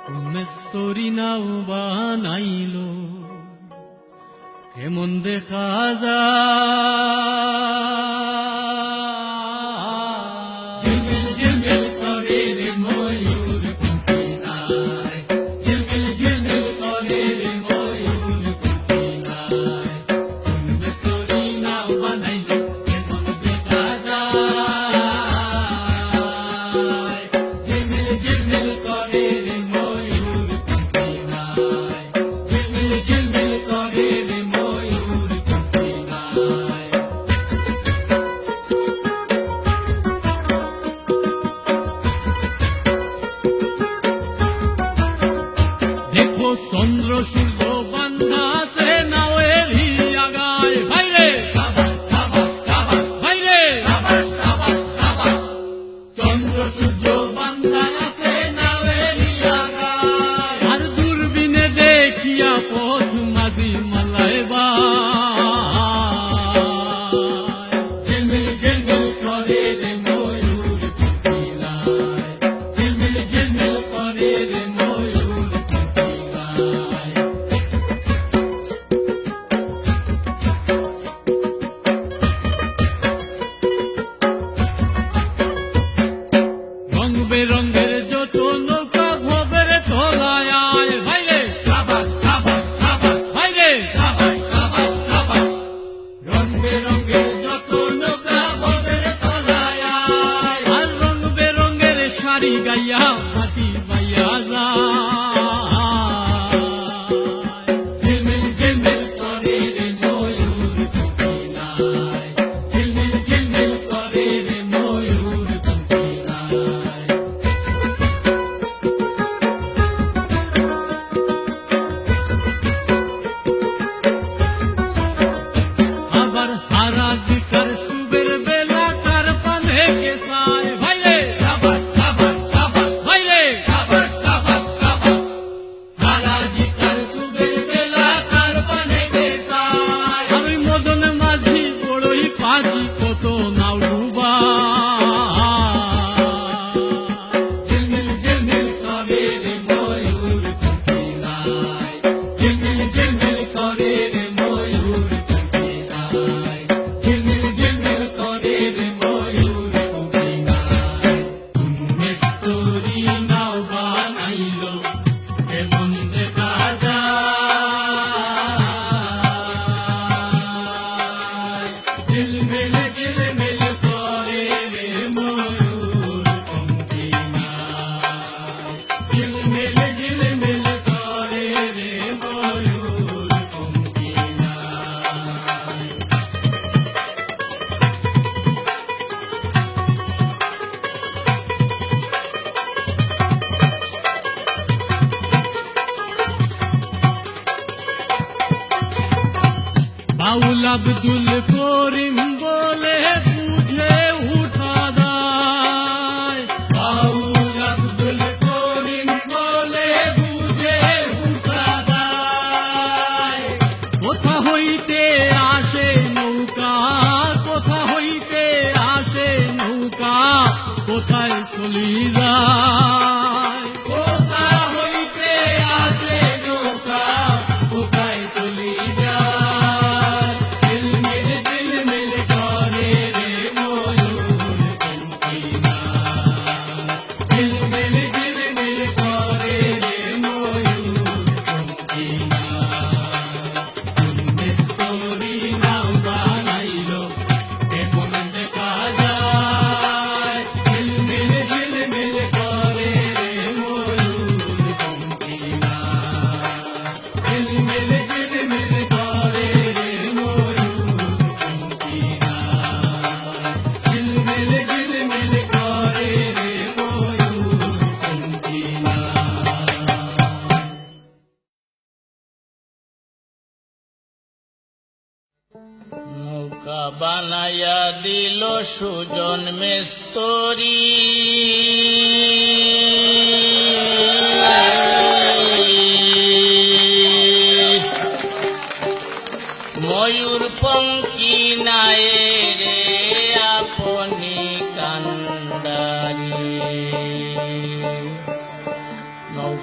মেস্তরি নাও বানাইল কেমন দেখা যায় ঝিলমিল ঝিলমিল করে রে ময়ূর পুঁতি নাই ঝিলমিল ঝিলমিল করে রে ময়ূর পুঁতি নাই মেস্তরি নাও বানাইল কেমন দেখা যায় ঝিলমিল ঝিলমিল করে রে ময়ূর পুঁতি নাই ঝিলমিল ঝিলমিল করে রে ময়ূর পুঁতি নাই দেখো চন্দ্র সূর্য বান্ধা আছে নাওয়ের হিয়া গায় ভাইরে ভাইরে চন্দ্র সূর্য বান্ধা আছে নাওয়ের হিয়া গায় আর দূরবীনে দেখিয়া পথ মাঝি মালায় বায় ঝিলমিল ঝিলমিল করে রে ময়ূর পুঁতি নাই ঝিলমিল ঝিলমিল করে রে ময়ূর পুঁতি নাই রং বেরঙের যত নৌকা ভোগের তোলায় আয় ভাইরে ভাইরে রং বেরঙের যত নৌকা ভোগের তোলায় আয় আর রং বেরঙের শাড়ি গাইয়া মাটি বাইয়া যায় ঝিলমিল ঝিলমিল করে রে ময়ূর পুঁতি নাই ঝিলমিল ঝিলমিল করে রে ময়ূর পুঁতি নাই আবার হারাজিকার সুবের বেলা কার পানে কেসায় ভাইরে ভাইরে হারাজিকার সুবের বেলা কার পানে কেসায় আমি মদন মাঝি বড়ই পাজি কত নাও ডুবা ঝিলমিল ঝিলমিল করে রে ময়ূর পুঁতি নাই ঝিলমিল ঝিলমিল করে রে ময়ূর পুঁতি নাই ঝিলমিল ঝিলমিল করে রে ময়ূর পুঁতি নাই মেস্তরি নাও বানাইল কেমন দেখা যায় ঝিলমিল ঝিলমিল করে রে ময়ূর পুঁতি নাই ঝিলমিল ঝিলমিল করে রে ময়ূর পুঁতি নাই বাউল আব্দুল করিম বলে বুঝে উঠা দায় বাউল আব্দুল করিম বলে বুঝে উঠা দায় কোথা হইতে আসে নৌকা কোথা হইতে আসে নৌকা কোথায় চলি যায় কোথা হইতে আসে নৌকা কোথায় চলি যায় ঝিলমিল ঝিলমিল করে রে ময়ূর পুঁতি নাই ঝিলমিল ঝিলমিল করে রে ময়ূর পুঁতি নাই মেস্তরি নাও বানাইল কেমন দেখা যায় ঝিলমিল ঝিলমিল করে রে ময়ূর পুঁতি নাই ঝিলমিল ঝিলমিল করে রে ময়ূর পুঁতি নাই ঝিলমিল ঝিলমিল করে রে ময়ূর পুঁতি নাই নৌকা বানায়া দিল সুজন মেস্তরি ময়ূর পঙ্কি নায়ে রে আপনি কান্ডারি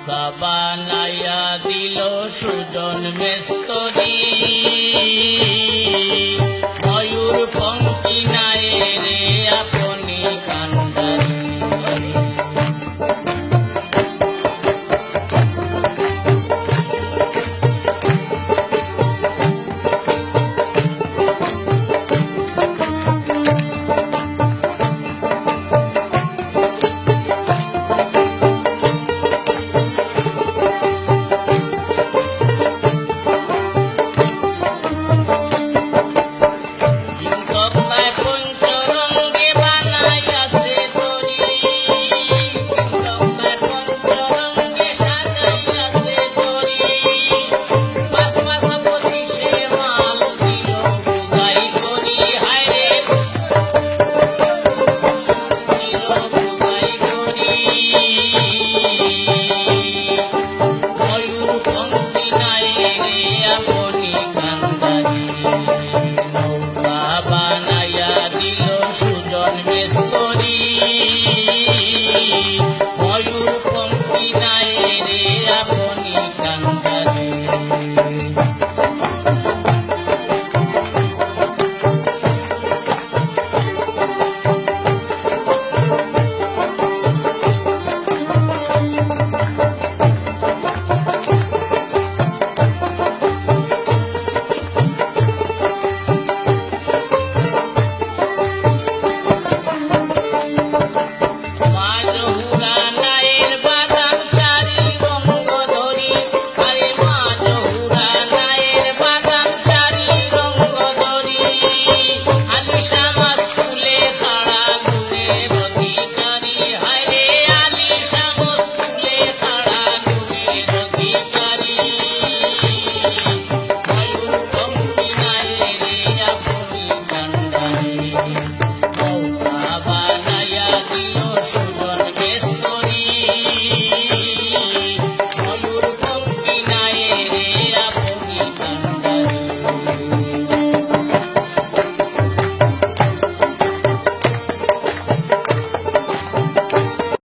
বোকা বানাইয়া দিল সুজন মেস্তরি